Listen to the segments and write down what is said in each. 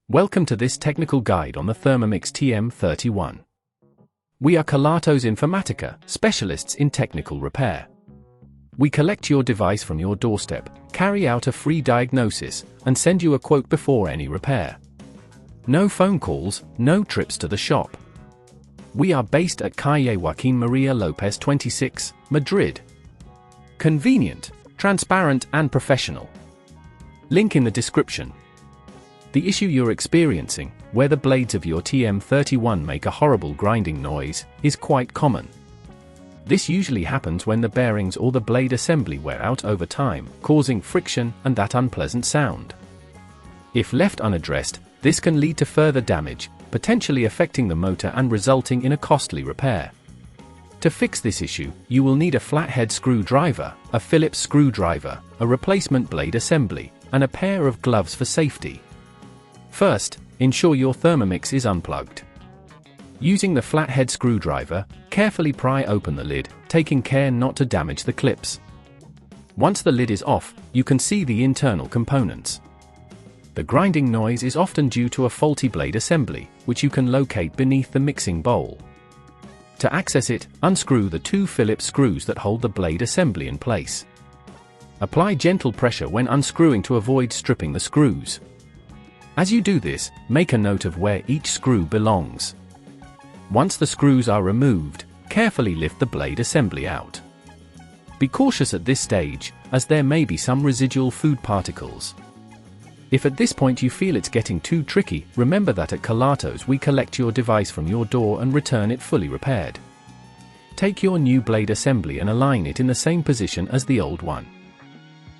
Welcome to this technical guide on the Thermomix TM31. We are Kelatos Informatica, specialists in technical repair. We collect your device from your doorstep, carry out a free diagnosis, and send you a quote before any repair. No phone calls, no trips to the shop. We are based at Calle Joaquín María López 26, Madrid. Convenient, transparent and professional. Link in the description. The issue you're experiencing, where the blades of your TM31 make a horrible grinding noise, is quite common. This usually happens when the bearings or the blade assembly wear out over time, causing friction and that unpleasant sound. If left unaddressed, this can lead to further damage, potentially affecting the motor and resulting in a costly repair. To fix this issue, you will need a flathead screwdriver, a Phillips screwdriver, a replacement blade assembly, and a pair of gloves for safety. First, ensure your Thermomix is unplugged. Using the flathead screwdriver, carefully pry open the lid, taking care not to damage the clips. Once the lid is off, you can see the internal components. The grinding noise is often due to a faulty blade assembly, which you can locate beneath the mixing bowl. To access it, unscrew the two Phillips screws that hold the blade assembly in place. Apply gentle pressure when unscrewing to avoid stripping the screws. As you do this, make a note of where each screw belongs. Once the screws are removed, carefully lift the blade assembly out. Be cautious at this stage, as there may be some residual food particles. If at this point you feel it's getting too tricky, remember that at Kelatos we collect your device from your door and return it fully repaired. Take your new blade assembly and align it in the same position as the old one.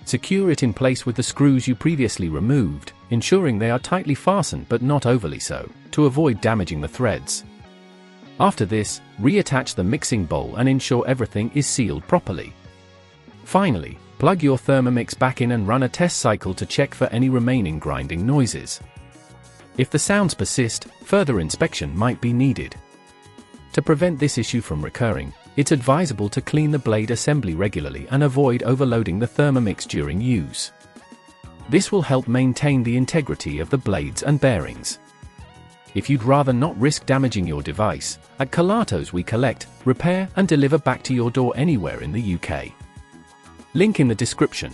Secure it in place with the screws you previously removed, ensuring they are tightly fastened but not overly so, to avoid damaging the threads. After this, reattach the mixing bowl and ensure everything is sealed properly. Finally, plug your Thermomix back in and run a test cycle to check for any remaining grinding noises. If the sounds persist, further inspection might be needed. To prevent this issue from recurring, it's advisable to clean the blade assembly regularly and avoid overloading the Thermomix during use. This will help maintain the integrity of the blades and bearings. If you'd rather not risk damaging your device, at Kelatos we collect, repair and deliver back to your door anywhere in the UK. Link in the description.